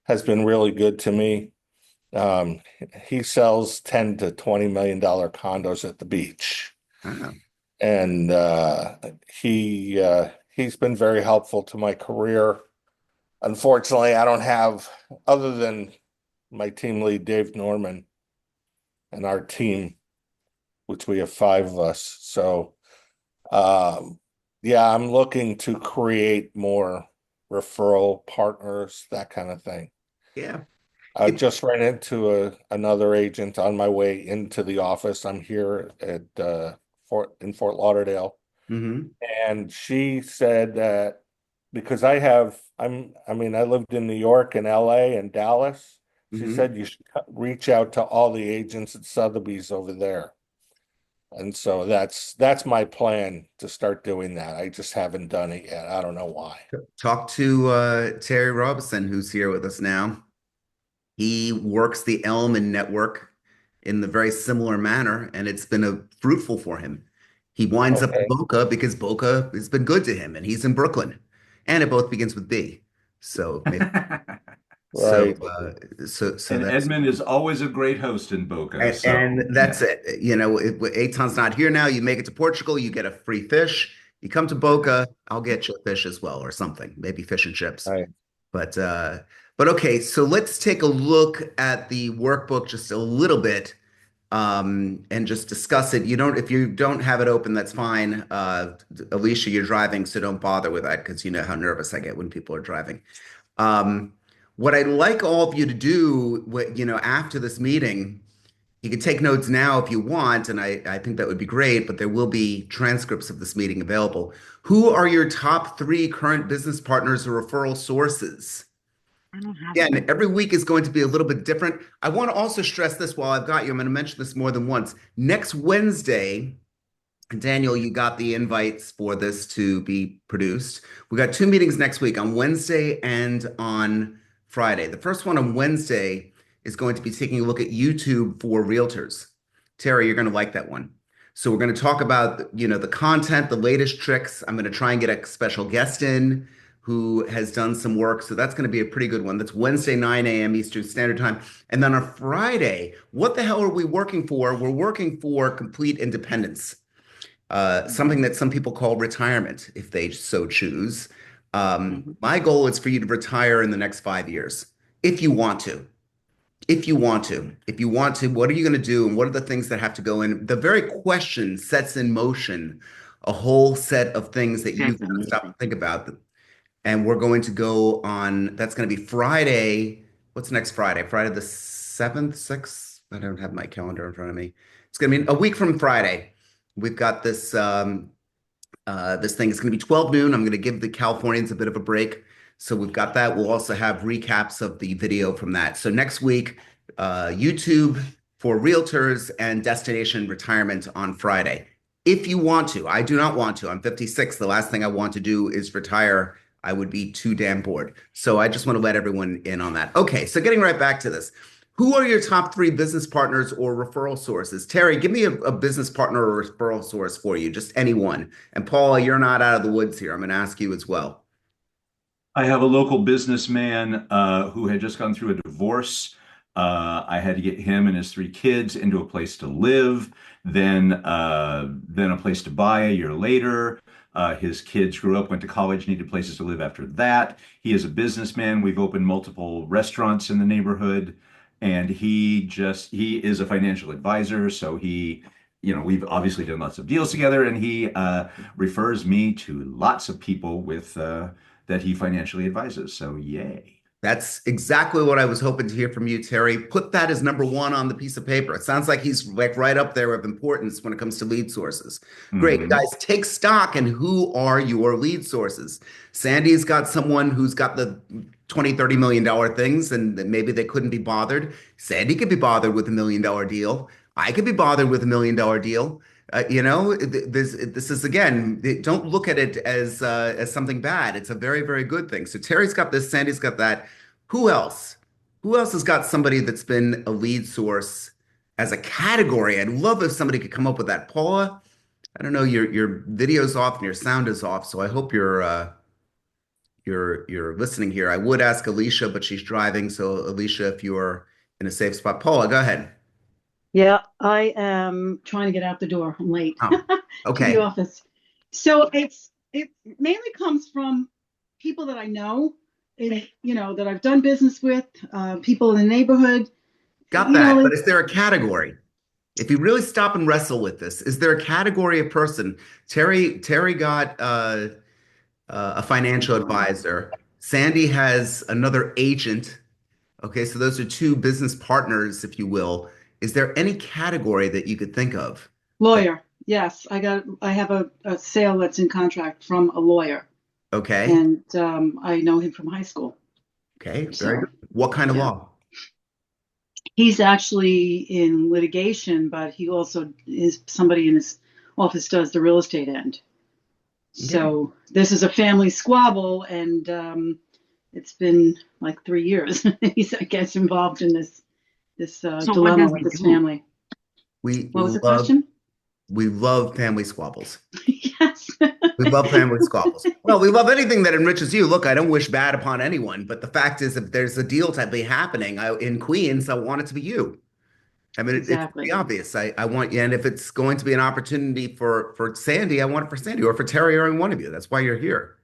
has been really good to me. Um, he sells 10 to $20 million condos at the beach. Oh, And he's been very helpful to my career. Unfortunately, I don't have, other than my team lead, Dave Norman, and our team, which we have five of us. So, um, yeah, I'm looking to create more referral partners, that kind of thing. yeah. I It, just ran into another agent on my way into the office. I'm here at Fort Lauderdale, mhm. and she said that because I mean, I lived in New York and LA and Dallas. She Hmm. said you should reach out to all the agents at Sotheby's over there. And so that's my plan to start doing that. I just haven't done it yet. I don't know why. Talk to Terry Robinson, who's here with us now. He works the Elm network in the very similar manner, and it's been a fruitful for him. He winds up in Okay. Boca because Boca has been good to him, and he's in Brooklyn, and it both begins with B. So maybe so Right. so And that's Edmund is always a great host in Boca. and So, that's yeah. it. You know, if Eitan's not here now, you make it to Portugal, you get a free fish. You come to Boca, I'll get you a fish as well, or something, maybe fish and chips. Right. But uh, but okay, so let's take a look at the workbook just a little bit, and just discuss it. If you don't have it open, that's fine. Alicia, you're driving, so don't bother with that because you know how nervous I get when people are driving. Um, what I'd like all of you to do, after this meeting, you can take notes now if you want, and I think that would be great, but there will be transcripts of this meeting available. Who are your top three current business partners or referral sources? I don't have Again, any. every week is going to be a little bit different. I want to also stress this while I've got you. I'm going to mention this more than once. Next Wednesday, Daniel, you got the invites for this to be produced. We got two meetings next week on Wednesday and on Friday. The first one on Wednesday is going to be taking a look at YouTube for realtors. Terry, you're going to like that one. So we're going to talk about, the content, the latest tricks. I'm going to try and get a special guest in who has done some work. So that's going to be a pretty good one. That's Wednesday, 9 a.m. Eastern Standard Time. And then on Friday, what the hell are we working for? We're working for complete independence, something that some people call retirement, if they so choose. Mhm. My goal is for you to retire in the next 5 years, if you want to. If you want to, what are you going to do? And what are the things that have to go in? The very question sets in motion a whole set of things that you've That's got to stop and amazing. think about. And we're going to go on, that's going to be Friday. What's next Friday? Friday the 7th, 6th? I don't have my calendar in front of me. It's going to be a week from Friday. We've got this thing. It's going to be 12 noon. I'm going to give the Californians a bit of a break. So we've got that. We'll also have recaps of the video from that. So next week, YouTube for realtors and destination retirement on Friday. If you want to, I do not want to. I'm 56. The last thing I want to do is retire. I would be too damn bored. So I just want to let everyone in on that. Okay, so getting right back to this. Who are your top three business partners or referral sources? Terry, give me a business partner or referral source for you, just anyone. And Paula, you're not out of the woods here. I'm going to ask you as well. I have a local businessman who had just gone through a divorce. I had to get him and his three kids into a place to live, then a place to buy a year later. His kids grew up, went to college, needed places to live after that. He is a businessman. We've opened multiple restaurants in the neighborhood, and he is a financial advisor. So we've obviously done lots of deals together, and he refers me to lots of people that he financially advises. So yay. That's exactly what I was hoping to hear from you, Terry. Put that as number one on the piece of paper. It sounds like he's like right up there of importance when it comes to lead sources. Great, Hmm. guys, take stock and who are your lead sources? Sandy's got someone who's got the 20, $30 million things, and maybe they couldn't be bothered. Sandy could be bothered with $1 million deal. I could be bothered with $1 million deal. This is again, don't look at it as something bad. It's a very, very good thing. So Terry's got this, Sandy's got that. Who else? Who else has got somebody that's been a lead source as a category? I'd love if somebody could come up with that. Paula, I don't know, your video's off and your sound is off, so I hope you're listening here. I would ask Alicia, but she's driving. So Alicia, if you're in a safe spot, Paula, go ahead. Yeah, I am trying to get out the door. I'm late Oh, to the okay. office. So it mainly comes from people that I know, and that I've done business with, people in the neighborhood. Got that. But is there a category? If you really stop and wrestle with this, is there a category of person? Terry got a financial advisor. Sandy has another agent. Okay, so those are two business partners, if you will. Is there any category that you could think of? Lawyer. Yes, I have a sale that's in contract from a lawyer, Okay. and I know him from high school. Okay, very So, good. What kind of yeah. law? He's actually in litigation, but he also is somebody in his office does the real estate end. So this is a family squabble, and it's been like 3 years. He's, I guess, involved in this So what dilemma does with he his do? family. We What was the love question? we love family squabbles. Yes. We love family squabbles. Well, we love anything that enriches you. Look, I don't wish bad upon anyone, but the fact is, if there's a deal type of happening in Queens, I want it to be you. I mean, it's Exactly. pretty obvious. I want you, and if it's going to be an opportunity for Sandy, I want it for Sandy or for Terry or any one of you. That's why you're here.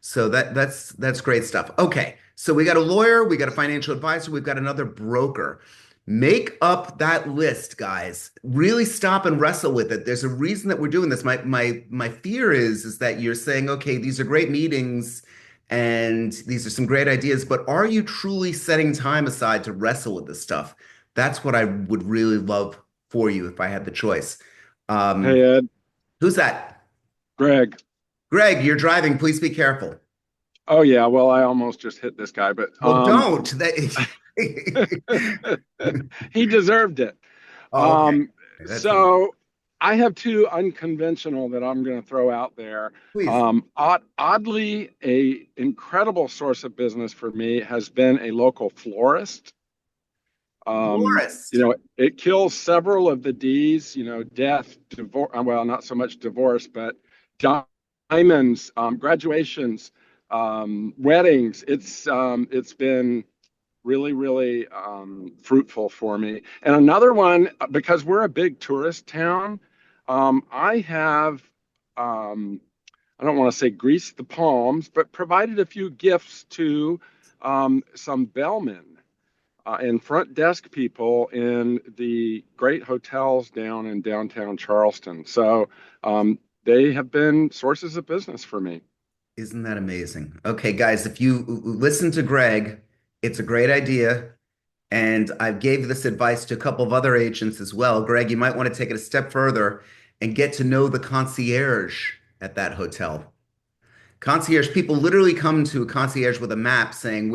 So that's great stuff. Okay, so we got a lawyer, we got a financial advisor, we've got another broker. Make up that list, guys. Really stop and wrestle with it. There's a reason that we're doing this. My fear is that you're saying, okay, these are great meetings and these are some great ideas, but are you truly setting time aside to wrestle with this stuff? That's what I would really love for you if I had the choice. Hey, Ed. Who's that? Greg. Greg, you're driving. Please be careful. Oh, yeah. Well, I almost just hit this guy, but Well, don't. he deserved it. Oh, okay. So I have two unconventional that I'm going to throw out there. Please. Oddly, a incredible source of business for me has been a local florist. Florist. It kills several of the D's, death, divorce, well, not so much divorce, but diamonds, graduations, weddings. It's been really, really fruitful for me. And another one, because we're a big tourist town, I have, I don't want to say greased the palms, but provided a few gifts to some bellmen and front desk people in the great hotels down in downtown Charleston. So they have been sources of business for me. Isn't that amazing? Okay, guys, if you listen to Greg, it's a great idea. And I gave this advice to a couple of other agents as well. Greg, you might want to take it a step further and get to know the concierge at that hotel. Concierge, people literally come to a concierge with a map saying,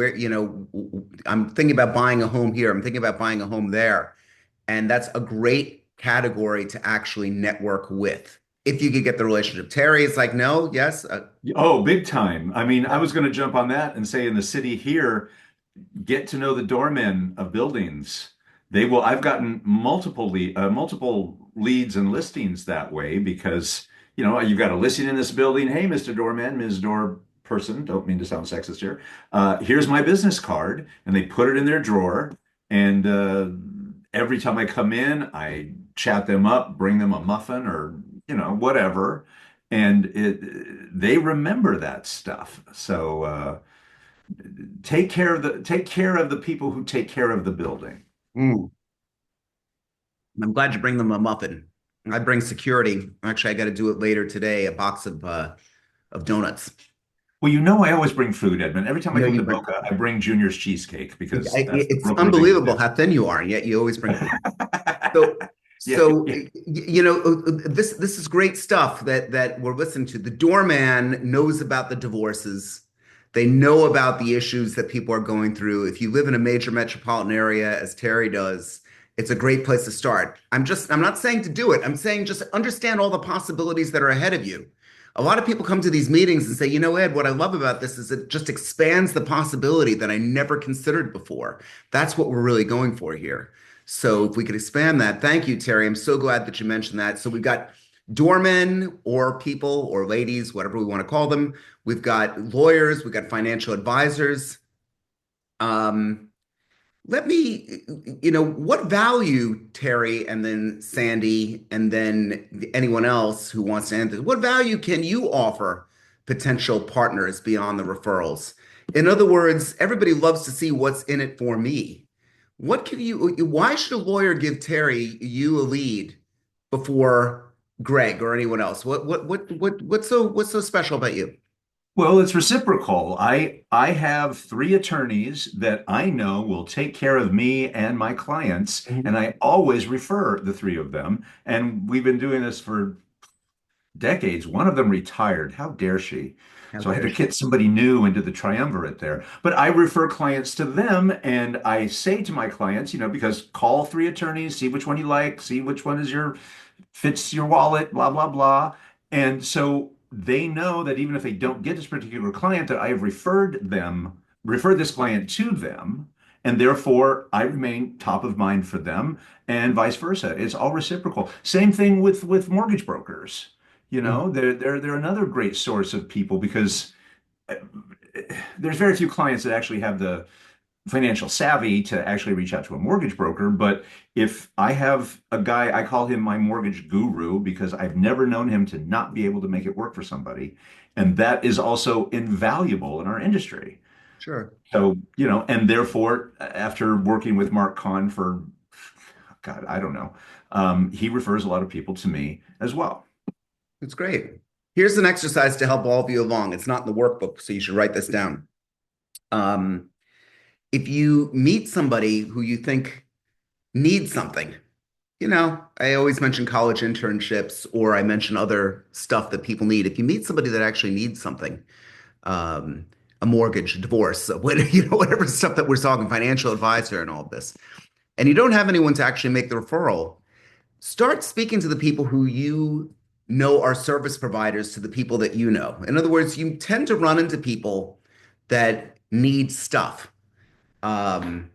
I'm thinking about buying a home here. I'm thinking about buying a home there. And that's a great category to actually network with. If you could get the relationship. Terry is like, no, yes. Oh, big time. I mean, I was going to jump on that and say in the city here, get to know the doormen of buildings. I've gotten multiple leads and listings that way because, you've got a listing in this building. Hey, Mr. Doorman, Ms. Door person, don't mean to sound sexist here. Here's my business card. And they put it in their drawer. And every time I come in, I chat them up, bring them a muffin or, whatever. And they remember that stuff. So take care of the people who take care of the building. I'm glad you bring them a muffin. I bring security. Actually, I got to do it later today. A box of donuts. Well, I always bring food, Edmund. Every time I come to bring- Boca, I bring Junior's cheesecake because it's unbelievable how thin you are, and yet you always bring food. This is great stuff that we're listening to. The doorman knows about the divorces. They know about the issues that people are going through. If you live in a major metropolitan area, as Terry does, it's a great place to start. I'm not saying to do it. I'm saying just understand all the possibilities that are ahead of you. A lot of people come to these meetings and say, Ed, what I love about this is it just expands the possibility that I never considered before. That's what we're really going for here. So if we could expand that, thank you, Terry. I'm so glad that you mentioned that. So we've got doormen or people or ladies, whatever we want to call them. We've got lawyers, we've got financial advisors. Um, Let me, what value, Terry, and then Sandy, and then anyone else who wants to answer, what value can you offer potential partners beyond the referrals? In other words, everybody loves to see what's in it for me. Why should a lawyer give Terry you a lead before Greg or anyone else? What's so special about you? Well, it's reciprocal. I have three attorneys that I know will take care of me and my clients, and I always refer the three of them. And we've been doing this for decades. One of them retired. How dare she? How So I had dare to she? get somebody new into the triumvirate there. But I refer clients to them, and I say to my clients, because call three attorneys, see which one you like, see which one is your fits your wallet, blah, blah, blah. And so they know that even if they don't get this particular client, that I have referred this client to them, and therefore I remain top of mind for them, and vice versa. It's all reciprocal. Same thing with mortgage brokers. They're another great source of people because uh, there's very few clients that actually have the financial savvy to actually reach out to a mortgage broker. But if I have a guy, I call him my mortgage guru because I've never known him to not be able to make it work for somebody. And that is also invaluable in our industry. Sure. So, and therefore, after working with Mark Kahn for, God, I don't know, he refers a lot of people to me as well. It's great. Here's an exercise to help all of you along. It's not in the workbook, so you should write this down. If you meet somebody who you think needs something, I always mention college internships or I mention other stuff that people need. If you meet somebody that actually needs something, um, a mortgage, a divorce, whatever stuff that we're talking, financial advisor and all of this, and you don't have anyone to actually make the referral, start speaking to the people who you know are service providers to the people that you know. In other words, you tend to run into people that need stuff. Um,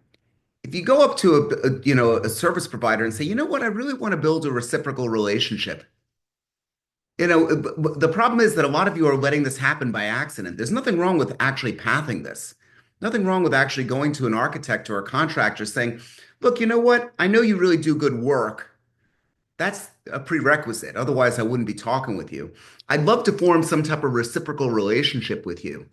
if you go up to a service provider and say, you know what, I really want to build a reciprocal relationship. The problem is that a lot of you are letting this happen by accident. There's nothing wrong with actually pathing this. Nothing wrong with actually going to an architect or a contractor saying, look, you know what? I know you really do good work. That's a prerequisite. Otherwise, I wouldn't be talking with you. I'd love to form some type of reciprocal relationship with you.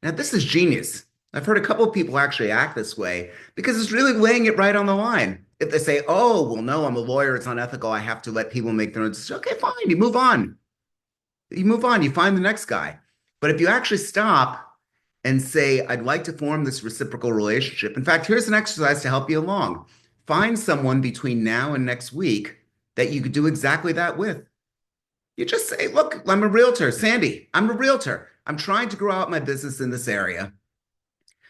Now, this is genius. I've heard a couple of people actually act this way because it's really laying it right on the line. If they say, oh, well, no, I'm a lawyer, it's unethical, I have to let people make their own decisions. Okay, fine, you move on. You move on, you find the next guy. But if you actually stop and say, I'd like to form this reciprocal relationship. In fact, here's an exercise to help you along. Find someone between now and next week that you could do exactly that with. You just say, look, I'm a realtor. Sandy, I'm a realtor. I'm trying to grow out my business in this area.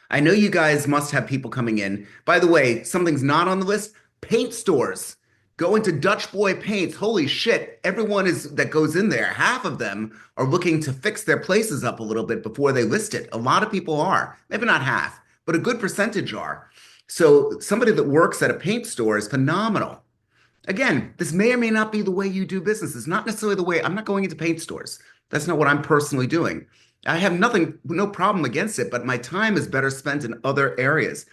I know you guys must have people coming in. By the way, something's not on the list. Paint stores. Go into Dutch Boy Paints. Holy shit. Everyone that goes in there, half of them are looking to fix their places up a little bit before they list it. A lot of people are. Maybe not half, but a good percentage are. So somebody that works at a paint store is phenomenal. Again, this may or may not be the way you do business. It's not necessarily the way I'm not going into paint stores. That's not what I'm personally doing. I have no problem against it, but my time is better spent in other areas.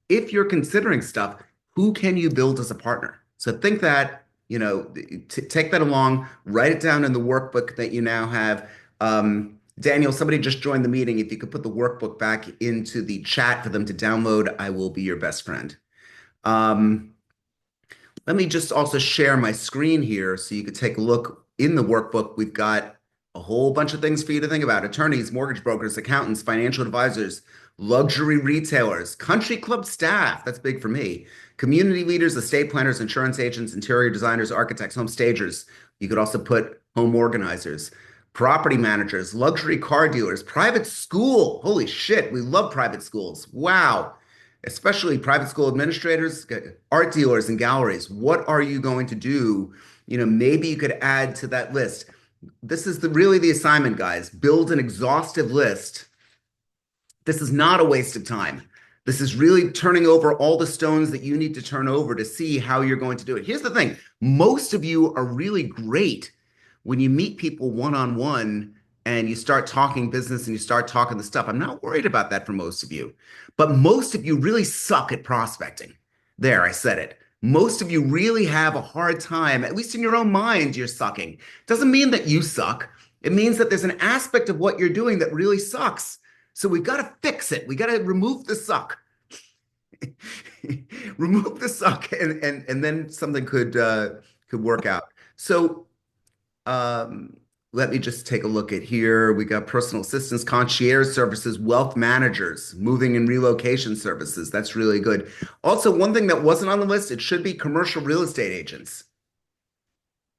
If you're considering stuff, who can you build as a partner? So think that, take that along, write it down in the workbook that you now have. Daniel, somebody just joined the meeting. If you could put the workbook back into the chat for them to download, I will be your best friend. Let me just also share my screen here so you could take a look in the workbook. We've got a whole bunch of things for you to think about. Attorneys, mortgage brokers, accountants, financial advisors, luxury retailers, country club staff. That's big for me. Community leaders, estate planners, insurance agents, interior designers, architects, home stagers. You could also put home organizers, property managers, luxury car dealers, private school. Holy shit, we love private schools. Wow. Especially private school administrators, art dealers and galleries. What are you going to do? Maybe you could add to that list. This is really the assignment, guys. Build an exhaustive list. This is not a waste of time. This is really turning over all the stones that you need to turn over to see how you're going to do it. Here's the thing. Most of you are really great, when you meet people one-on-one and you start talking business and you start talking the stuff, I'm not worried about that for most of you. But most of you really suck at prospecting. There, I said it. Most of you really have a hard time, at least in your own mind, you're sucking. Doesn't mean that you suck. It means that there's an aspect of what you're doing that really sucks. So we've got to fix it. We got to remove the suck. Remove the suck, and then something could work out. So let me just take a look at here. We got personal assistants, concierge services, wealth managers, moving and relocation services. That's really good. Also, one thing that wasn't on the list, it should be commercial real estate agents.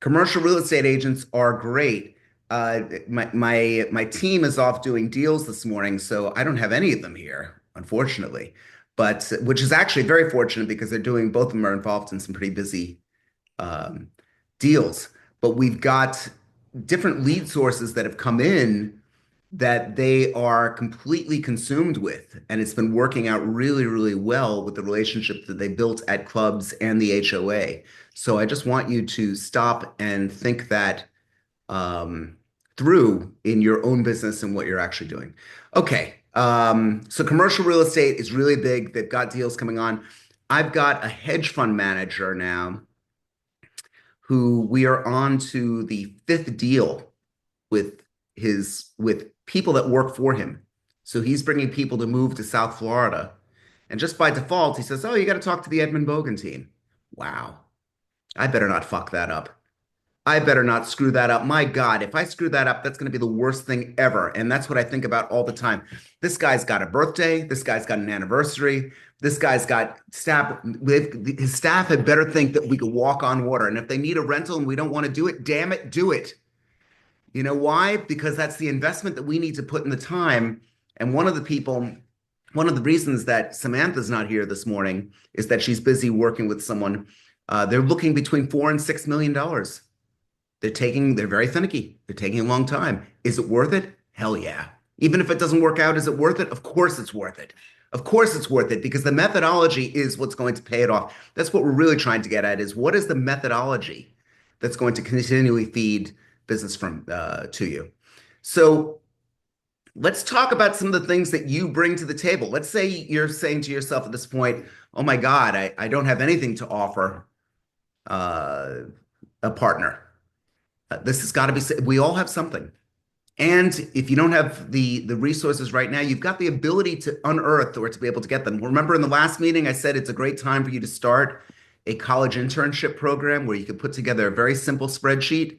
Commercial real estate agents are great. My team is off doing deals this morning, so I don't have any of them here, unfortunately. But which is actually very fortunate because both of them are involved in some pretty busy deals. But we've got different lead sources that have come in that they are completely consumed with. And it's been working out really, really well with the relationship that they built at clubs and the HOA. So I just want you to stop and think that through in your own business and what you're actually doing. Okay. So commercial real estate is really big. They've got deals coming on. I've got a hedge fund manager now who we are on to the 5th deal with people that work for him. So he's bringing people to move to South Florida. And just by default, he says, oh, you got to talk to the Edmund Bogen team. Wow. I better not fuck that up. I better not screw that up. My God, if I screw that up, that's going to be the worst thing ever. And that's what I think about all the time. This guy's got a birthday. This guy's got an anniversary. This guy's got staff. His staff had better think that we could walk on water. And if they need a rental and we don't want to do it, damn it, do it. You know why? Because that's the investment that we need to put in the time. And one of the reasons that Samantha's not here this morning is that she's busy working with someone. They're looking between $4 and $6 million. They're very finicky. They're taking a long time. Is it worth it? Hell yeah. Even if it doesn't work out, is it worth it? Of course it's worth it. Of course it's worth it because the methodology is what's going to pay it off. That's what we're really trying to get at is what is the methodology that's going to continually feed business to you. So let's talk about some of the things that you bring to the table. Let's say you're saying to yourself at this point, oh my God, I don't have anything to offer a partner. This has got to be, we all have something. And if you don't have the resources right now, you've got the ability to unearth or to be able to get them. Remember in the last meeting, I said it's a great time for you to start a college internship program where you can put together a very simple spreadsheet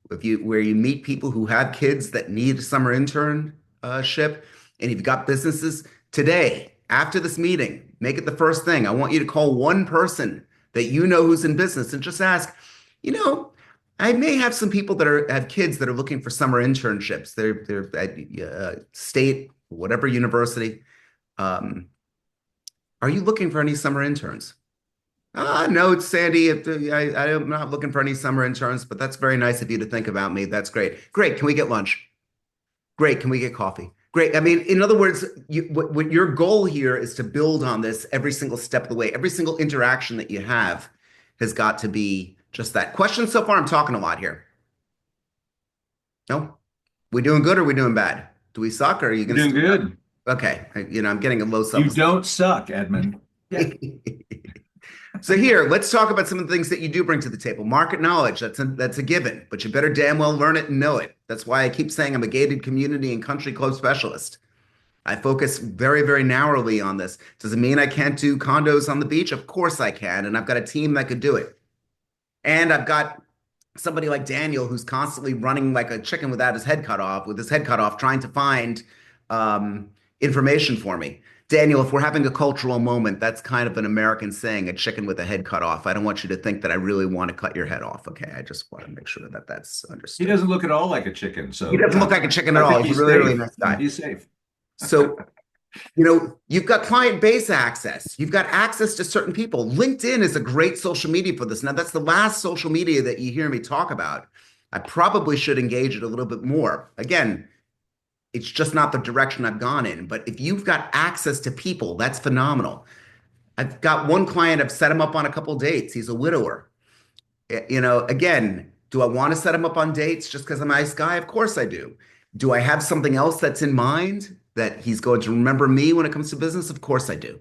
where you meet people who have kids that need a summer internship. And you've got businesses today, after this meeting, make it the first thing. I want you to call one person that you know who's in business and just ask, I may have some people that have kids that are looking for summer internships. They're at state, whatever university. Are you looking for any summer interns? No, it's Sandy. I'm not looking for any summer interns, but that's very nice of you to think about me. That's great. Great. Can we get lunch? Great. Can we get coffee? Great. I mean, in other words, what your goal here is to build on this every single step of the way. Every single interaction that you have has got to be just that. Questions so far? I'm talking a lot here. No? We doing good or we doing bad? Do we suck or are you going to doing good? Okay. I'm getting a low You self-esteem. don't suck, Edmund. Yeah. So here, let's talk about some of the things that you do bring to the table. Market knowledge, that's a given, but you better damn well learn it and know it. That's why I keep saying I'm a gated community and country club specialist. I focus very, very narrowly on this. Does it mean I can't do condos on the beach? Of course I can, and I've got a team that could do it. And I've got somebody like Daniel who's constantly running like a chicken without his head cut off, trying to find information for me. Daniel, if we're having a cultural moment, that's kind of an American saying, a chicken with a head cut off. I don't want you to think that I really want to cut your head off. Okay, I just want to make sure that that's understood. He doesn't look at all like a chicken. So he doesn't look like a chicken at all. He's a really, really nice guy. He's safe. So, you've got client base access. You've got access to certain people. LinkedIn is a great social media for this. Now, that's the last social media that you hear me talk about. I probably should engage it a little bit more. Again, it's just not the direction I've gone in. But if you've got access to people, that's phenomenal. I've got one client, I've set him up on a couple dates. He's a widower. Again, Do I want to set him up on dates just because I'm a nice guy? Of course I do. Do I have something else that's in mind that he's going to remember me when it comes to business? Of course I do.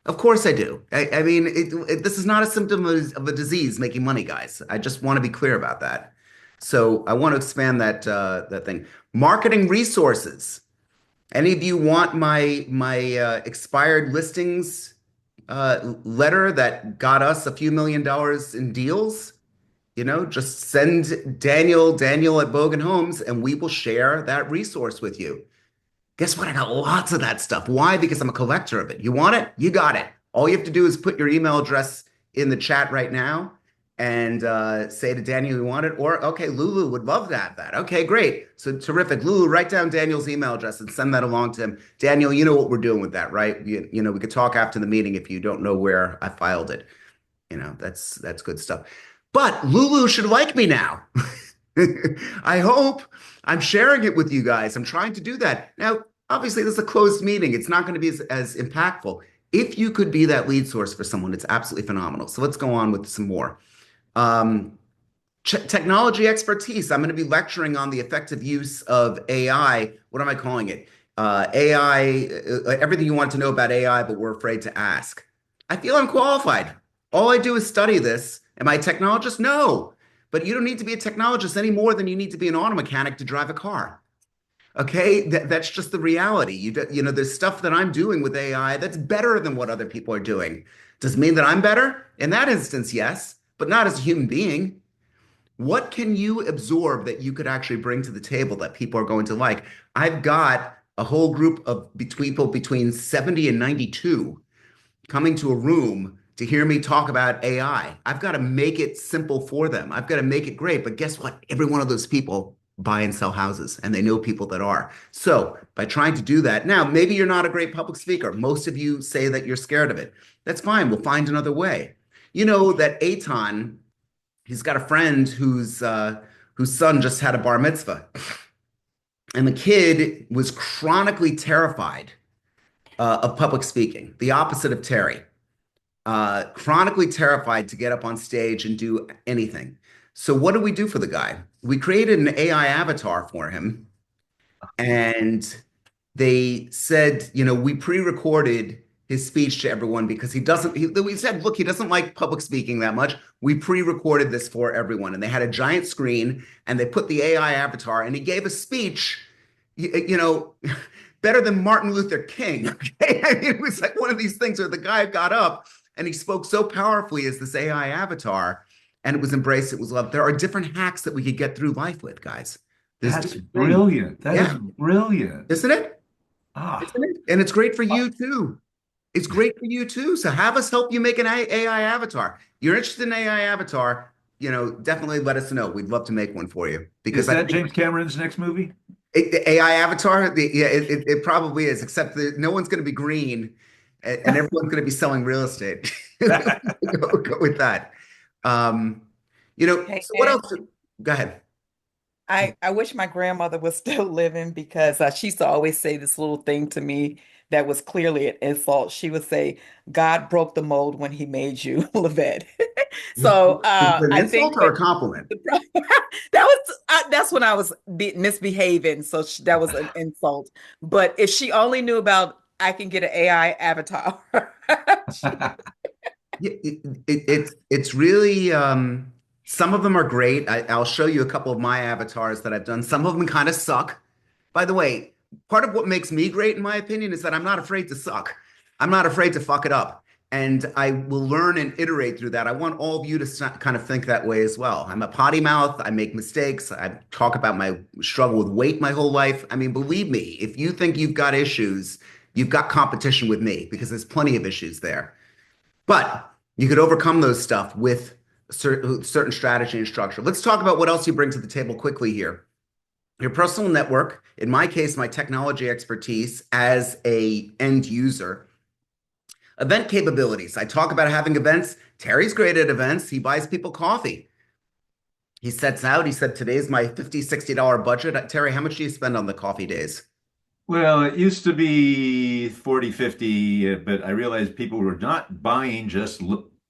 Of course I do. I mean, this is not a symptom of a disease, making money, guys. I just want to be clear about that. So I want to expand that thing. Marketing resources. Any of you want my expired listings letter that got us a few $1 million in deals? Just send Daniel at Bogen Homes, and we will share that resource with you. Guess what? I got lots of that stuff. Why? Because I'm a collector of it. You want it? You got it. All you have to do is put your email address in the chat right now and say to Daniel you want it. Or, okay, Lulu would love to have that. Okay, great. So terrific. Lulu, write down Daniel's email address and send that along to him. Daniel, you know what we're doing with that, right? We could talk after the meeting if you don't know where I filed it. That's good stuff. But Lulu should like me now. I hope. I'm sharing it with you guys. I'm trying to do that. Now, obviously, this is a closed meeting. It's not going to be as impactful. If you could be that lead source for someone, it's absolutely phenomenal. So let's go on with some more. Technology expertise. I'm going to be lecturing on the effective use of AI. What am I calling it? AI, everything you want to know about AI, but we're afraid to ask. I feel I'm qualified. All I do is study this. Am I a technologist? No. But you don't need to be a technologist any more than you need to be an auto mechanic to drive a car. Okay, that's just the reality. There's stuff that I'm doing with AI that's better than what other people are doing. Does it mean that I'm better? In that instance, yes, but not as a human being. What can you absorb that you could actually bring to the table that people are going to like? I've got a whole group of people between 70 and 92 coming to a room to hear me talk about AI. I've got to make it simple for them. I've got to make it great. But guess what? Every one of those people buy and sell houses, and they know people that are. So by trying to do that, now, maybe you're not a great public speaker. Most of you say that you're scared of it. That's fine. We'll find another way. You know that Eitan, he's got a friend whose son just had a bar mitzvah. And the kid was chronically terrified of public speaking, the opposite of Terry. Chronically terrified to get up on stage and do anything. So what did we do for the guy? We created an AI avatar for him, and they said, we pre-recorded his speech to everyone because we said, look, he doesn't like public speaking that much. We pre-recorded this for everyone, and they had a giant screen, and they put the AI avatar, and he gave a speech, better than Martin Luther King. Okay? I mean, it was like one of these things where the guy got up and he spoke so powerfully as this AI avatar, and it was embraced, it was loved. There are different hacks that we could get through life with, guys. That's brilliant. That is brilliant. Isn't it? Ah. Isn't it? And it's great for you too. It's great for you too. So have us help you make an AI avatar. You're interested in AI avatar, definitely let us know. We'd love to make one for you. Because is that James Cameron's next movie? The AI avatar, it probably is, except that no one's going to be green and everyone's going to be selling real estate. Go with that. Hey, so what else? Go ahead. I wish my grandmother was still living because she used to always say this little thing to me that was clearly an insult. She would say, God broke the mold when he made you, Lavette. So an I insult think or a compliment? that's when I was misbehaving. So that was an insult. But if she only knew about, I can get an AI avatar. It's really some of them are great. I'll show you a couple of my avatars that I've done. Some of them kind of suck. By the way, part of what makes me great, in my opinion, is that I'm not afraid to suck. I'm not afraid to fuck it up. And I will learn and iterate through that. I want all of you to kind of think that way as well. I'm a potty mouth. I make mistakes. I talk about my struggle with weight my whole life. I mean, believe me, if you think you've got issues, you've got competition with me because there's plenty of issues there. But you could overcome those stuff with certain strategy and structure. Let's talk about what else you bring to the table quickly here. Your personal network, in my case, my technology expertise as an end user. Event capabilities. I talk about having events. Terry's great at events. He buys people coffee. He sets out. He said, today's my $50, $60 budget. Terry, how much do you spend on the coffee days? Well, it used to be 40, 50, but I realized people were not buying just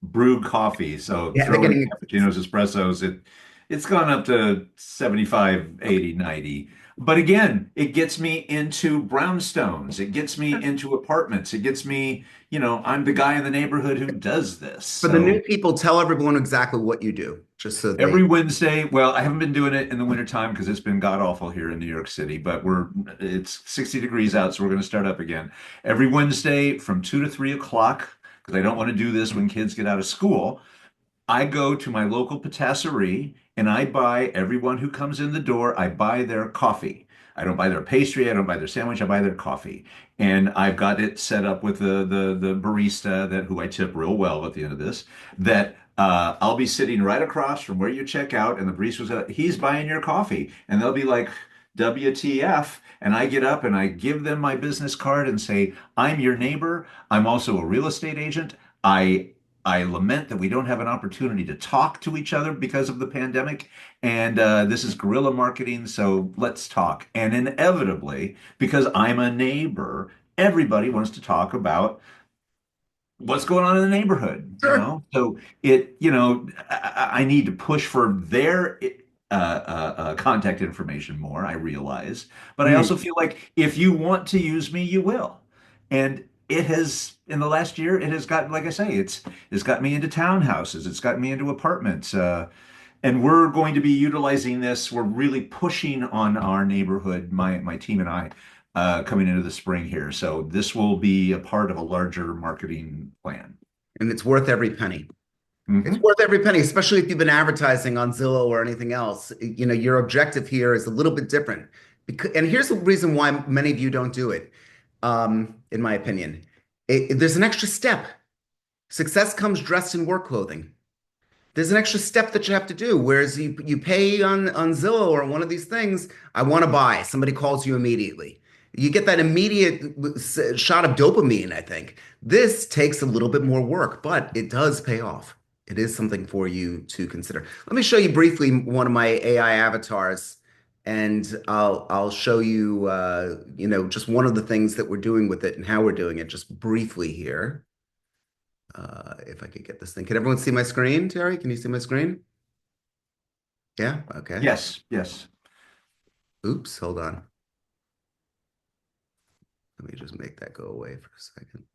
brewed coffee. So Yeah, throw in cappuccinos, espressos. It's gone up to 75, 80, 90. But again, it gets me into brownstones. It gets me into apartments. It gets me, I'm the guy in the neighborhood who does this. For the new So people, tell everyone exactly what you do, just so every they. Wednesday, well, I haven't been doing it in the wintertime because it's been god awful here in New York City, but it's 60 degrees out, so we're going to start up again. Every Wednesday from 2 to 3 o'clock, because I don't want to do this when kids get out of school. I go to my local patisserie and I buy everyone who comes in the door, I buy their coffee. I don't buy their pastry, I don't buy their sandwich, I buy their coffee. And I've got it set up with the barista that who I tip real well at the end of this, that I'll be sitting right across from where you check out, and the barista's he's buying your coffee. And they'll be like, WTF? And I get up and I give them my business card and say, I'm your neighbor. I'm also a real estate agent. I lament that we don't have an opportunity to talk to each other because of the pandemic. And this is guerrilla marketing, so let's talk. And inevitably, because I'm a neighbor, everybody wants to talk about what's going on in the neighborhood, Sure. So I need to push for their contact information more, I realize. But I Mm. also feel like if you want to use me, you will. And it has, in the last year, it has gotten, like I say, it's got me into townhouses, it's got me into apartments. And we're going to be utilizing this. We're really pushing on our neighborhood, my team and I, coming into the spring here. So this will be a part of a larger marketing plan. And it's worth every penny. It's Mhm. worth every penny, especially if you've been advertising on Zillow or anything else. Your objective here is a little bit different. And here's the reason why many of you don't do it, in my opinion. There's an extra step. Success comes dressed in work clothing. There's an extra step that you have to do. Whereas you pay on Zillow or one of these things, I want to buy. Somebody calls you immediately. You get that immediate shot of dopamine, I think. This takes a little bit more work, but it does pay off. It is something for you to consider. Let me show you briefly one of my AI avatars, and I'll show you just one of the things that we're doing with it and how we're doing it just briefly here. If I could get this thing. Can everyone see my screen, Terry? Can you see my screen? Yeah, okay. Yes, yes. Oops, hold on. Let me just make that go away for a second.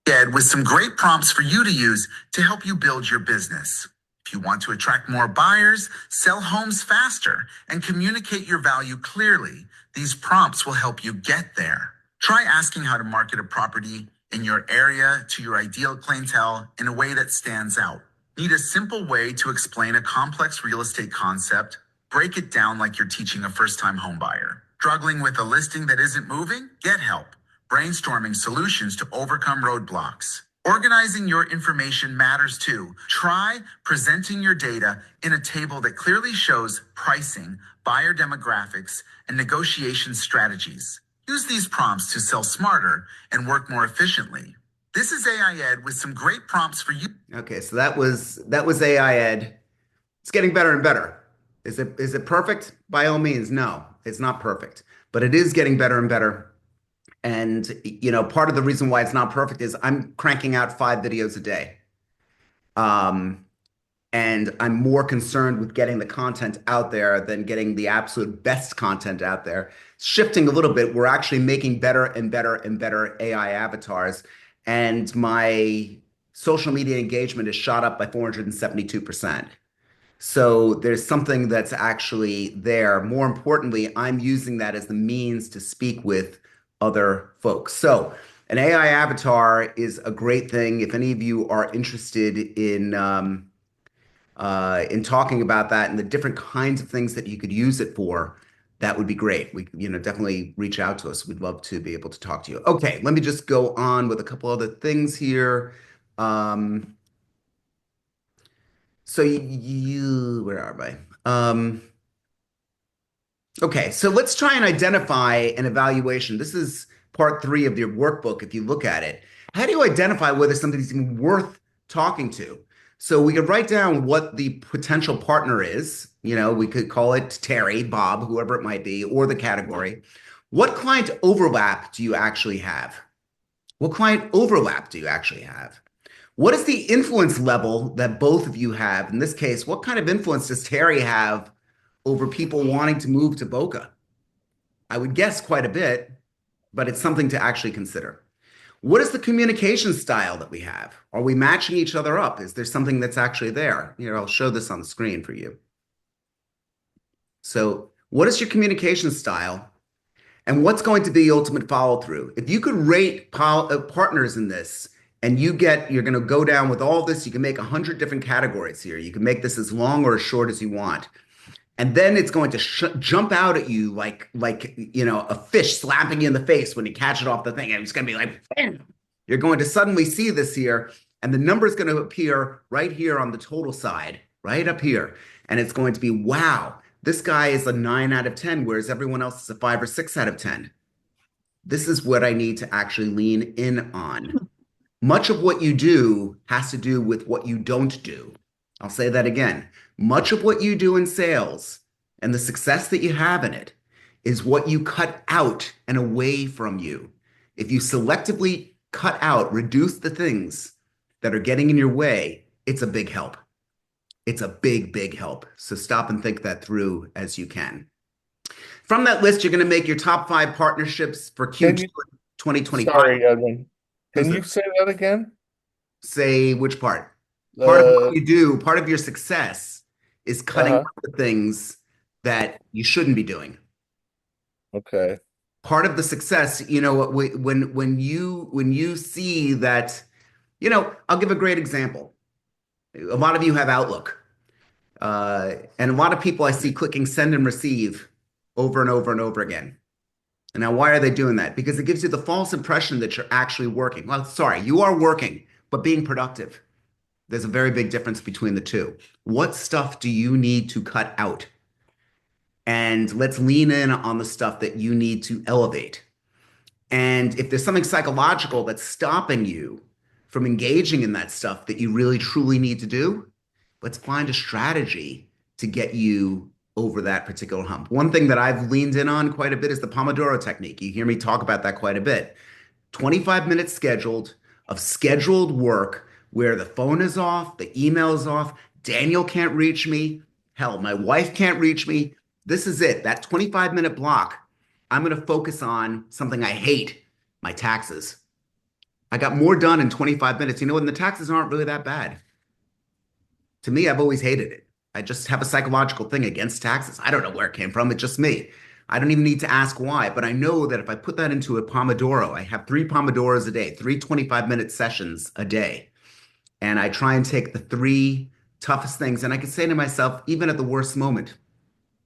Ed, with some great prompts for you to use to help you build your business. If you want to attract more buyers, sell homes faster, and communicate your value clearly, these prompts will help you get there. Try asking how to market a property in your area to your ideal clientele in a way that stands out. Need a simple way to explain a complex real estate concept? Break it down like you're teaching a first-time home buyer. Struggling with a listing that isn't moving? Get help. Brainstorming solutions to overcome roadblocks. Organizing your information matters too. Try presenting your data in a table that clearly shows pricing, buyer demographics, and negotiation strategies. Use these prompts to sell smarter and work more efficiently. This is AI Ed with some great prompts for you. Okay, so that was AI Ed. It's getting better and better. Is it perfect? By all means, no, it's not perfect, but it is getting better and better. And part of the reason why it's not perfect is I'm cranking out 5 videos a day. And I'm more concerned with getting the content out there than getting the absolute best content out there. Shifting a little bit, we're actually making better and better and better AI avatars. And my social media engagement is shot up by 472%. So there's something that's actually there. More importantly, I'm using that as the means to speak with other folks. So an AI avatar is a great thing. If any of you are interested in talking about that and the different kinds of things that you could use it for, that would be great. We, definitely reach out to us. We'd love to be able to talk to you. Okay, let me just go on with a couple other things here. So where are we? Okay, so let's try and identify an evaluation. This is part 3 of your workbook, if you look at it. How do you identify whether somebody's even worth talking to? So we could write down what the potential partner is. We could call it Terry, Bob, whoever it might be, or the category. What client overlap do you actually have? What client overlap do you actually have? What is the influence level that both of you have? In this case, what kind of influence does Terry have over people wanting to move to Boca? I would guess quite a bit, but it's something to actually consider. What is the communication style that we have? Are we matching each other up? Is there something that's actually there? Here, I'll show this on the screen for you. So, what is your communication style? And what's going to be ultimate follow through? If you could rate partners in this, and you're going to go down with all this, you can make 100 different categories here. You can make this as long or as short as you want. And then it's going to jump out at you like a fish slapping you in the face when you catch it off the thing. And it's going to be like, bam! You're going to suddenly see this here, and the number is going to appear right here on the total side, right up here. And it's going to be, wow, this guy is a 9 out of 10, whereas everyone else is a 5 or 6 out of 10. This is what I need to actually lean in on. Much of what you do has to do with what you don't do. I'll say that again. Much of what you do in sales and the success that you have in it is what you cut out and away from you. If you selectively cut out, reduce the things that are getting in your way, it's a big help. It's a big, big help. So stop and think that through as you can. From that list, you're going to make your top 5 partnerships for Q2 2025. Sorry, Edwin. Can Who's you it? say that again? Say which part? Part of what you do, part of your success is cutting out the things that you shouldn't be doing. Okay. Part of the success, when you see that, I'll give a great example. A lot of you have Outlook, and a lot of people I see clicking send and receive over and over and over again. And now, why are they doing that? Because it gives you the false impression that you're actually working. Well, sorry, you are working, but being productive. There's a very big difference between the two. What stuff do you need to cut out? And let's lean in on the stuff that you need to elevate. And if there's something psychological that's stopping you from engaging in that stuff that you really truly need to do, let's find a strategy to get you over that particular hump. One thing that I've leaned in on quite a bit is the Pomodoro technique. You hear me talk about that quite a bit. 25 minutes scheduled of scheduled work where the phone is off, the email is off, Daniel can't reach me, hell, my wife can't reach me. This is it. That 25-minute block, I'm going to focus on something I hate, my taxes. I got more done in 25 minutes. And the taxes aren't really that bad. To me, I've always hated it. I just have a psychological thing against taxes. I don't know where it came from. It's just me. I don't even need to ask why, but I know that if I put that into a Pomodoro, I have 3 Pomodoros a day, 3 25-minute sessions a day. And I try and take the 3 toughest things. And I can say to myself, even at the worst moment,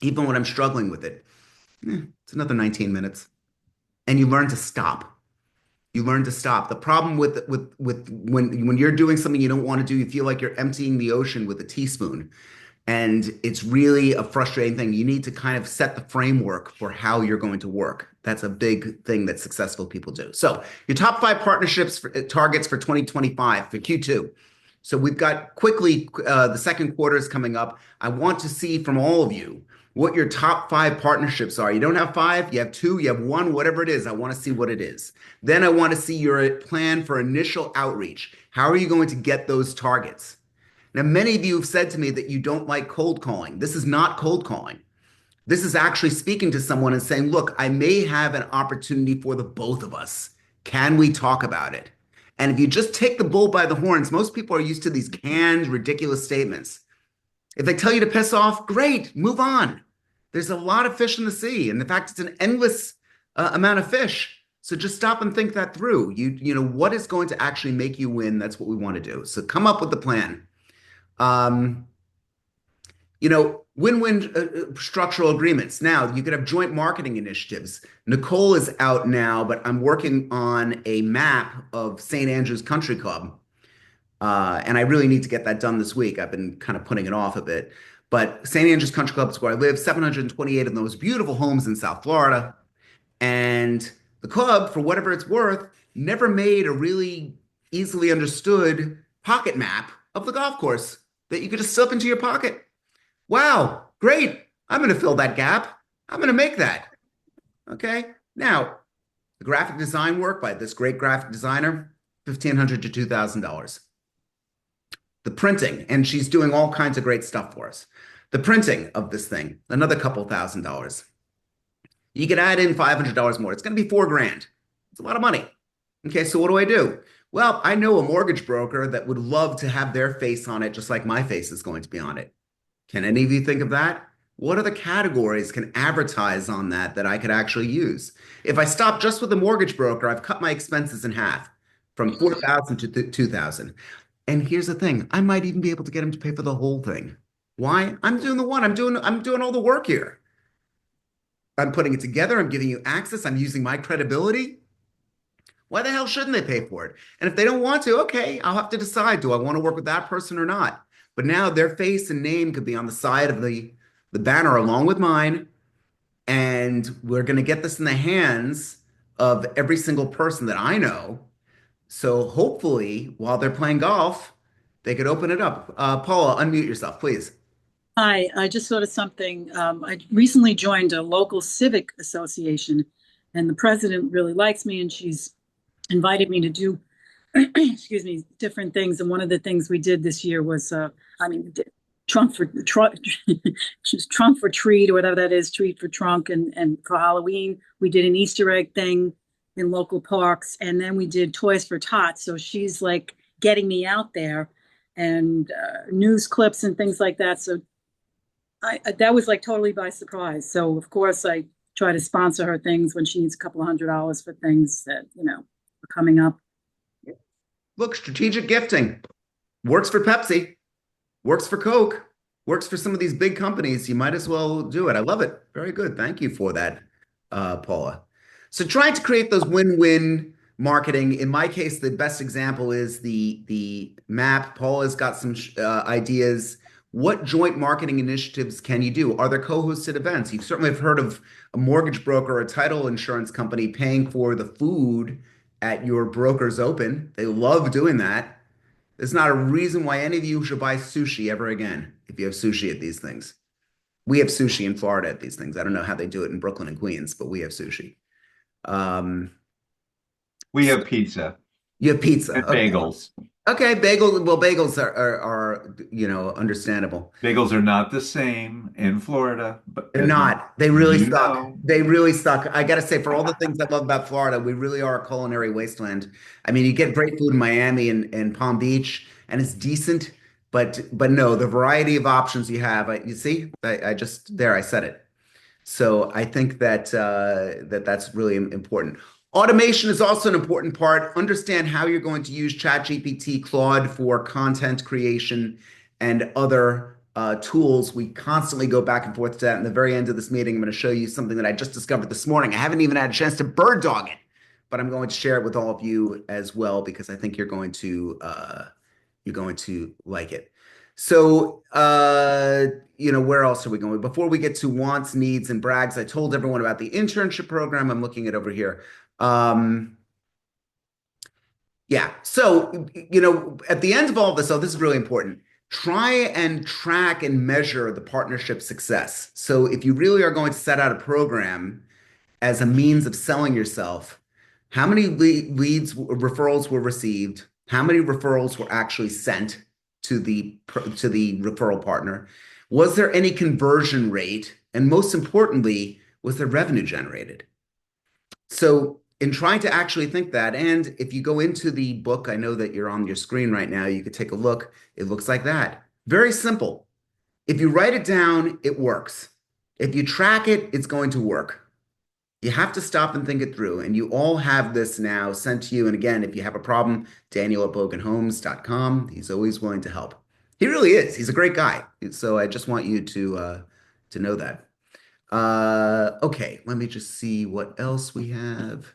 even when I'm struggling with it, it's another 19 minutes. And you learn to stop. You learn to stop. The problem with when you're doing something you don't want to do, you feel like you're emptying the ocean with a teaspoon. And it's really a frustrating thing. You need to kind of set the framework for how you're going to work. That's a big thing that successful people do. So your top 5 partnerships targets for 2025 for Q2. So we've got quickly the second quarter is coming up. I want to see from all of you what your top 5 partnerships are. You don't have 5, you have 2, you have 1, whatever it is. I want to see what it is. Then I want to see your plan for initial outreach. How are you going to get those targets? Now, many of you have said to me that you don't like cold calling. This is not cold calling. This is actually speaking to someone and saying, look, I may have an opportunity for the both of us. Can we talk about it? And if you just take the bull by the horns, most people are used to these canned, ridiculous statements. If they tell you to piss off, great, move on. There's a lot of fish in the sea. And in fact, it's an endless amount of fish. So just stop and think that through. What is going to actually make you win? That's what we want to do. So come up with the plan. Win-win structural agreements. Now, you could have joint marketing initiatives. Nicole is out now, but I'm working on a map of St. Andrew's Country Club. And I really need to get that done this week. I've been kind of putting it off a bit. But St. Andrew's Country Club is where I live, 728 of those beautiful homes in South Florida. And the club, for whatever it's worth, never made a really easily understood pocket map of the golf course that you could just slip into your pocket. Wow, great. I'm going to fill that gap. I'm going to make that. Okay. Now, the graphic design work by this great graphic designer, $1,500 to $2,000. the printing, and she's doing all kinds of great stuff for us. The printing of this thing, another couple $1,000s. You could add in $500 more. It's going to be $4,000. It's a lot of money. Okay, so what do I do? Well, I know a mortgage broker that would love to have their face on it, just like my face is going to be on it. Can any of you think of that? What other categories can advertise on that I could actually use? If I stop just with the mortgage broker, I've cut my expenses in half from $4,000 to $2,000. And here's the thing, I might even be able to get him to pay for the whole thing. Why? I'm doing the one. I'm doing all the work here. I'm putting it together. I'm giving you access. I'm using my credibility. Why the hell shouldn't they pay for it? And if they don't want to, okay, I'll have to decide, do I want to work with that person or not? But now their face and name could be on the side of the banner along with mine. And we're going to get this in the hands of every single person that I know. So hopefully, while they're playing golf, they could open it up. Paula, unmute yourself, please. Hi, I just thought of something. I recently joined a local civic association, and the president really likes me, and she's invited me to do, excuse me, different things. And one of the things we did this year was, trunk for trunk for treat, or whatever that is, treat for trunk. And for Halloween, we did an Easter egg thing in local parks, and then we did toys for tots. So she's like getting me out there, and news clips and things like that. So that was like totally by surprise. So of course I try to sponsor her things when she needs a couple of $100s for things that, are coming up. Look, strategic gifting works for Pepsi, works for Coke, works for some of these big companies. You might as well do it. I love it. Very good. Thank you for that, Paula. So trying to create those win-win marketing. In my case, the best example is the map. Paula's got some ideas. What joint marketing initiatives can you do? Are there co-hosted events? You certainly have heard of a mortgage broker or a title insurance company paying for the food at your broker's open. They love doing that. There's not a reason why any of you should buy sushi ever again if you have sushi at these things. We have sushi in Florida at these things. I don't know how they do it in Brooklyn and Queens, but we have sushi. We have pizza. You have pizza. And okay. bagels. Okay, bagels. Well, bagels are understandable. Bagels are not the same in Florida, but They're not. They really suck. know. They really suck. I gotta say, for all the things I love about Florida, we really are a culinary wasteland. I mean, you get great food in Miami and Palm Beach, and it's decent, but no, the variety of options you have. You see, I said it. So I think that that's really important. Automation is also an important part. Understand how you're going to use ChatGPT, Claude for content creation and other tools. We constantly go back and forth to that. In the very end of this meeting, I'm going to show you something that I just discovered this morning. I haven't even had a chance to bird dog it, but I'm going to share it with all of you as well because I think you're going to like it. So, where else are we going? Before we get to wants, needs, and brags, I told everyone about the internship program. I'm looking at over here. Yeah. So, at the end of all this, this is really important. Try and track and measure the partnership success. So if you really are going to set out a program as a means of selling yourself, how many referrals were received? How many referrals were actually sent to the referral partner? Was there any conversion rate? And most importantly, was there revenue generated? So in trying to actually think that, and if you go into the book, I know that you're on your screen right now, you could take a look. It looks like that. Very simple. If you write it down, it works. If you track it, it's going to work. You have to stop and think it through. And you all have this now sent to you. And again, if you have a problem, Daniel@bogenhomes.com. He's always willing to help. He really is. He's a great guy. So I just want you to know that. Okay, let me just see what else we have.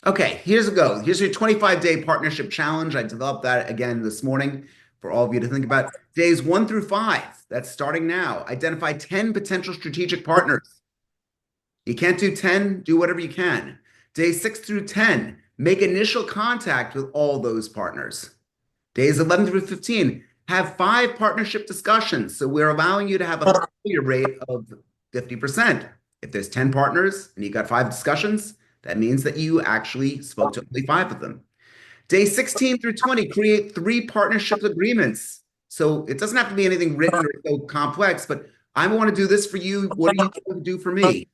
Okay, here's a go. Here's your 25-day partnership challenge. I developed that again this morning for all of you to think about. Days 1 through 5, that's starting now. Identify 10 potential strategic partners. You can't do 10, do whatever you can. Days 6 through 10, make initial contact with all those partners. Days 11 through 15, have 5 partnership discussions. So we're allowing you to have a failure rate of 50%. If there's 10 partners and you got 5 discussions, that means that you actually spoke to only 5 of them. Day 16 through 20, create 3 partnership agreements. So it doesn't have to be anything written or so complex, but I want to do this for you. What do you want to do for me?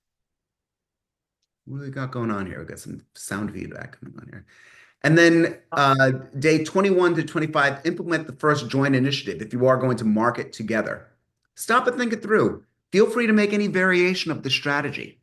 What do we got going on here? We got some sound feedback coming on here. And then day 21 to 25, implement the first joint initiative if you are going to market together. Stop and think it through. Feel free to make any variation of the strategy.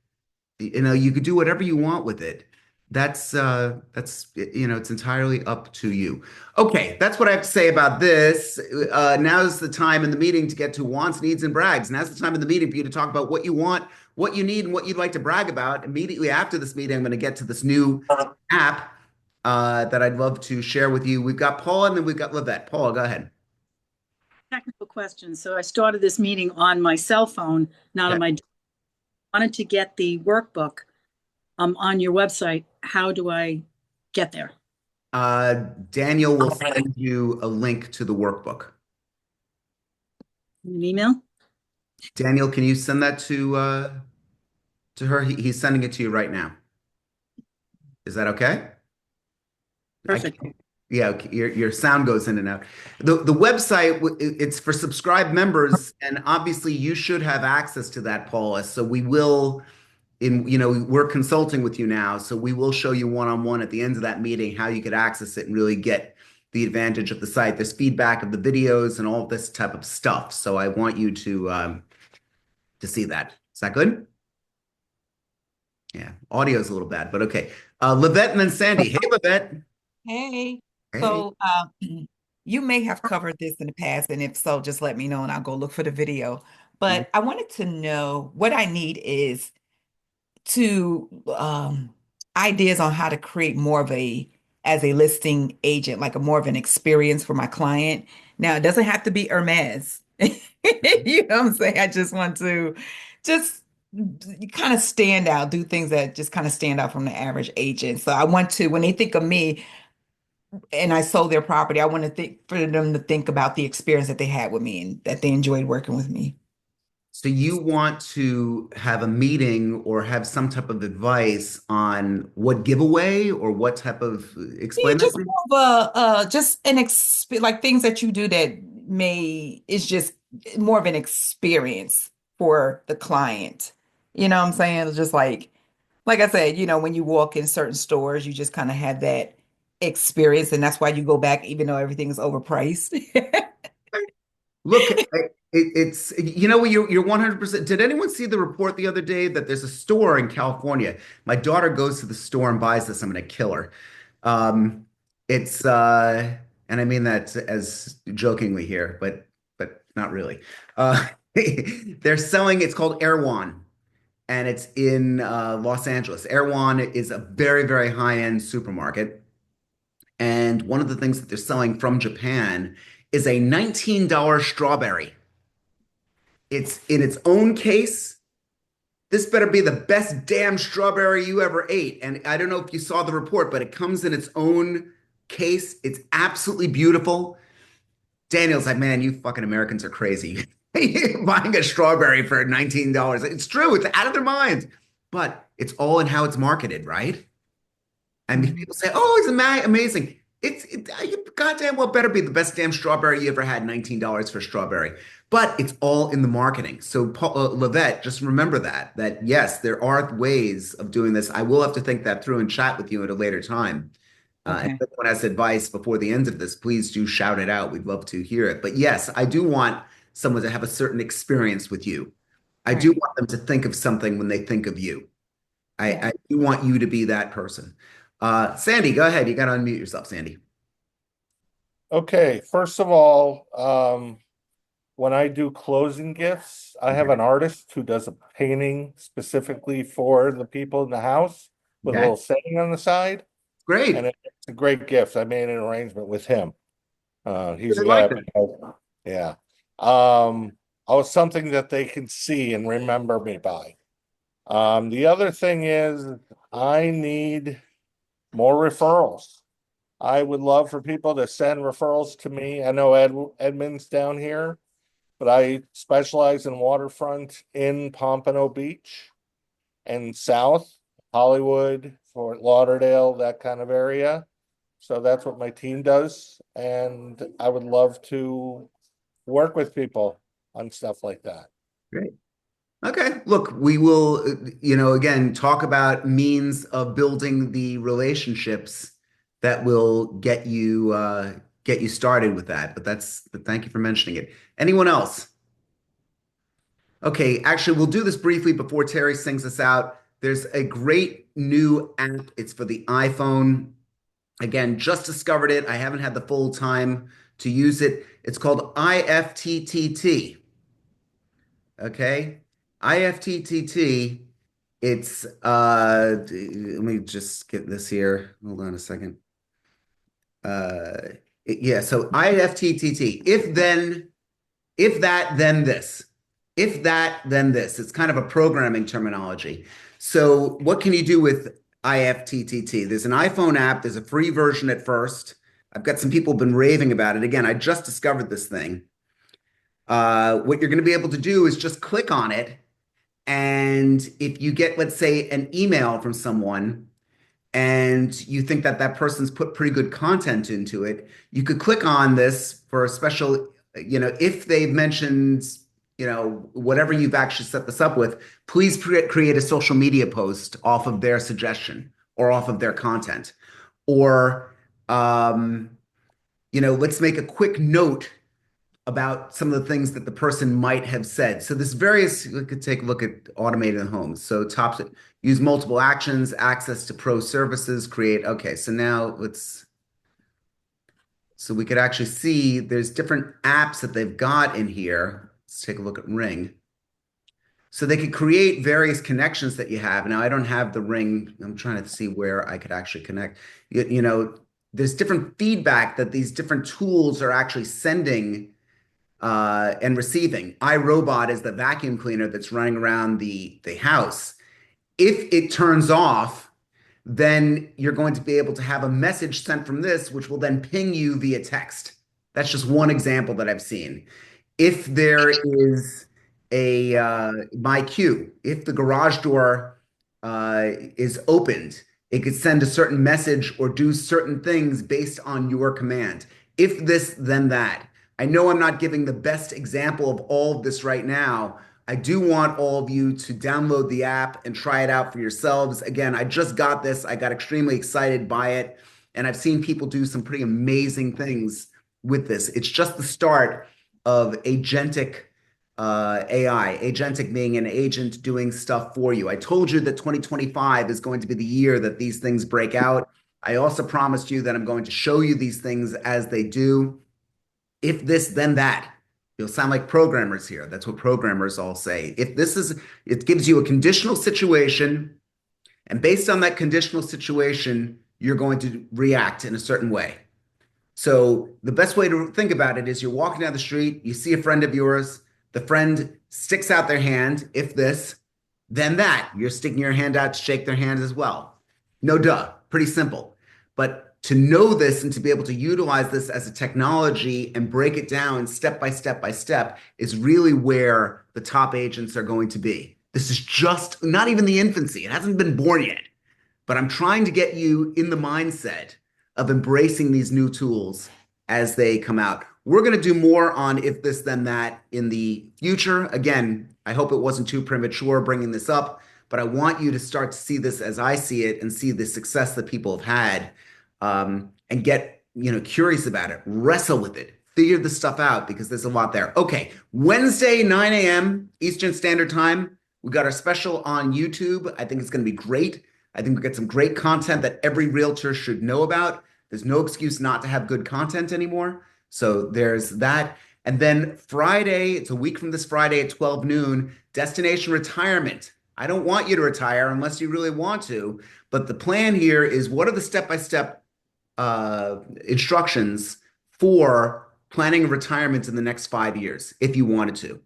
You could do whatever you want with it. That's it's entirely up to you. Okay, that's what I have to say about this. Now's the time in the meeting to get to wants, needs, and brags. Now's the time in the meeting for you to talk about what you want, what you need, and what you'd like to brag about. Immediately after this meeting, I'm going to get to this new app that I'd love to share with you. We've got Paula and then we've got Livette. Paula, go ahead. Technical question. So I started this meeting on my cell phone, not on my. Wanted to get the workbook on your website. How do I get there? Daniel will send you a link to the workbook. An email? Daniel, can you send that to her? He's sending it to you right now. Is that okay? Perfect. Yeah, your sound goes in and out. The website, it's for subscribed members, and obviously you should have access to that, Paula. So we will, we're consulting with you now, so we will show you one-on-one at the end of that meeting how you could access it and really get the advantage of the site. There's feedback of the videos and all of this type of stuff. So I want you to see that. Is that good? Yeah, audio is a little bad, but okay. Livette and then Sandy. Hey, Livette. Hey. Hey. So you may have covered this in the past, and if so, just let me know and I'll go look for the video. But I wanted to know what I need is to ideas on how to create more of as a listing agent, like a more of an experience for my client. Now, it doesn't have to be Hermes. You know what I'm saying? I just want to just kind of stand out, do things that just kind of stand out from the average agent. So I want to, when they think of me, and I sold their property, I want to think for them to think about the experience that they had with me and that they enjoyed working with me. So you want to have a meeting or have some type of advice on what giveaway or what type of explain that Just to me? more of just like things that you do that is just more of an experience for the client. You know what I'm saying? It's just like I said, when you walk in certain stores, you just kind of have that experience, and that's why you go back even though everything is overpriced. Look, it's you're 100%. Did anyone see the report the other day that there's a store in California? My daughter goes to the store and buys this. I'm gonna kill her. It's and I mean that as jokingly here, but not really. They're selling. It's called Erewhon, and it's in Los Angeles. Erewhon is a very, very high-end supermarket. And one of the things that they're selling from Japan is a $19 strawberry. It's in its own case. This better be the best damn strawberry you ever ate. And I don't know if you saw the report, but it comes in its own case. It's absolutely beautiful. Daniel's like, man, you fucking Americans are crazy. Buying a strawberry for $19. It's true. It's out of their minds. But it's all in how it's marketed, right? And people say, "Oh, it's amazing." You goddamn well better be the best damn strawberry you ever had. $19 for strawberry, but it's all in the marketing. So, Livette, just remember that yes, there are ways of doing this. I will have to think that through and chat with you at a later time. Okay. If anyone has advice before the end of this, please do shout it out. We'd love to hear it. But yes, I do want someone to have a certain experience with you. I do want them to think of something when they think of you. I do want you to be that person. Sandy, go ahead. You got to unmute yourself, Sandy. Okay, first of all, when I do closing gifts, I have an artist who does a painting specifically for the people in the house with a Okay. little saying on the side. Great. And it's a great gift. I made an arrangement with him. He's I a like guy. Yeah. Oh, something that they can see and remember me by. The other thing is I need more referrals. I would love for people to send referrals to me. I know Edmund's down here, but I specialize in waterfront in Pompano Beach and South Hollywood, Fort Lauderdale, that kind of area. So that's what my team does. And I would love to work with people on stuff like that. Great. Okay, look, we will, again, talk about means of building the relationships that will get you started with that. But thank you for mentioning it. Anyone else? Okay, actually, we'll do this briefly before Terry sings us out. There's a great new app. It's for the iPhone. Again, just discovered it. I haven't had the full time to use it. It's called IFTTT. Okay. IFTTT, it's let me just get this here. Hold on a second. Yeah, so IFTTT, if that, then this. If that, then this. It's kind of a programming terminology. So what can you do with IFTTT? There's an iPhone app, there's a free version at first. I've got some people who've been raving about it. Again, I just discovered this thing. What you're going to be able to do is just click on it. And if you get, let's say, an email from someone and you think that that person's put pretty good content into it, you could click on this for a special, if they've mentioned, whatever you've actually set this up with, please create a social media post off of their suggestion or off of their content. Or, let's make a quick note about some of the things that the person might have said. So we could take a look at automated homes. So use multiple actions, access to pro services, okay, so now so we could actually see there's different apps that they've got in here. Let's take a look at Ring. So they could create various connections that you have. Now I don't have the Ring. I'm trying to see where I could actually connect. There's different feedback that these different tools are actually sending and receiving. iRobot is the vacuum cleaner that's running around the house. If it turns off, then you're going to be able to have a message sent from this, which will then ping you via text. That's just one example that I've seen. If there is my queue, if the garage door is opened, it could send a certain message or do certain things based on your command. If this, then that. I know I'm not giving the best example of all of this right now. I do want all of you to download the app and try it out for yourselves. Again, I just got this. I got extremely excited by it, and I've seen people do some pretty amazing things with this. It's just the start of agentic AI, agentic being an agent doing stuff for you. I told you that 2025 is going to be the year that these things break out. I also promised you that I'm going to show you these things as they do. If this, then that. You'll sound like programmers here. That's what programmers all say. It gives you a conditional situation, and based on that conditional situation, you're going to react in a certain way. So the best way to think about it is you're walking down the street, you see a friend of yours, the friend sticks out their hand, if this, then that. You're sticking your hand out to shake their hand as well. No duh, pretty simple. But to know this and to be able to utilize this as a technology and break it down step by step by step is really where the top agents are going to be. This is just not even the infancy. It hasn't been born yet, but I'm trying to get you in the mindset of embracing these new tools as they come out. We're going to do more on if this, then that in the future. Again, I hope it wasn't too premature bringing this up, but I want you to start to see this as I see it and see the success that people have had. And get curious about it, wrestle with it, figure this stuff out because there's a lot there. Okay, Wednesday, 9 a.m. Eastern Standard Time. We got our special on YouTube. I think it's going to be great. I think we got some great content that every realtor should know about. There's no excuse not to have good content anymore. So there's that. And then Friday, it's a week from this Friday at 12 noon, Destination Retirement. I don't want you to retire unless you really want to. But the plan here is what are the step-by-step instructions for planning retirement in the next 5 years, if you wanted to.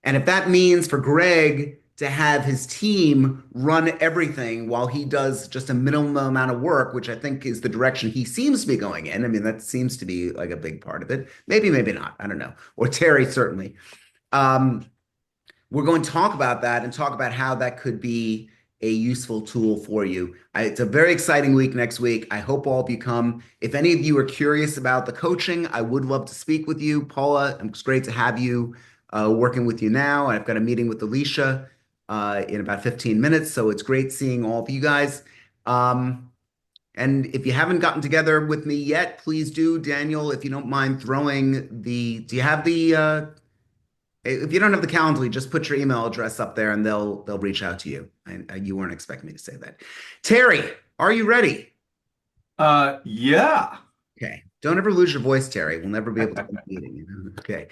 And if that means for Greg to have his team run everything while he does just a minimum amount of work, which I think is the direction he seems to be going in. I mean, that seems to be like a big part of it. Maybe, maybe not. I don't know. Or Terry, certainly. We're going to talk about that and talk about how that could be a useful tool for you. It's a very exciting week next week. I hope all of you come. If any of you are curious about the coaching, I would love to speak with you. Paula, it's great to have you working with you now. I've got a meeting with Alicia in about 15 minutes, so it's great seeing all of you guys. And if you haven't gotten together with me yet, please do. Daniel, if you don't mind throwing do you have if you don't have the Calendly, just put your email address up there and they'll reach out to you. You weren't expecting me to say that. Terry, are you ready? Yeah. Okay. Don't ever lose your voice, Terry. We'll never be able to keep meeting. Okay.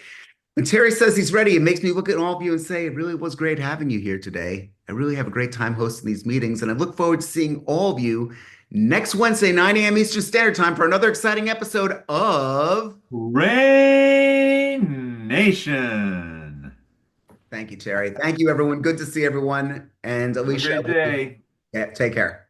When Terry says he's ready, it makes me look at all of you and say, it really was great having you here today. I really have a great time hosting these meetings, and I look forward to seeing all of you next Wednesday, 9 a.m. Eastern Standard Time for another exciting episode of Rain Nation. Thank you, Terry. Thank you, everyone. Good to see everyone. And Have a Alicia, great day. yeah, take care.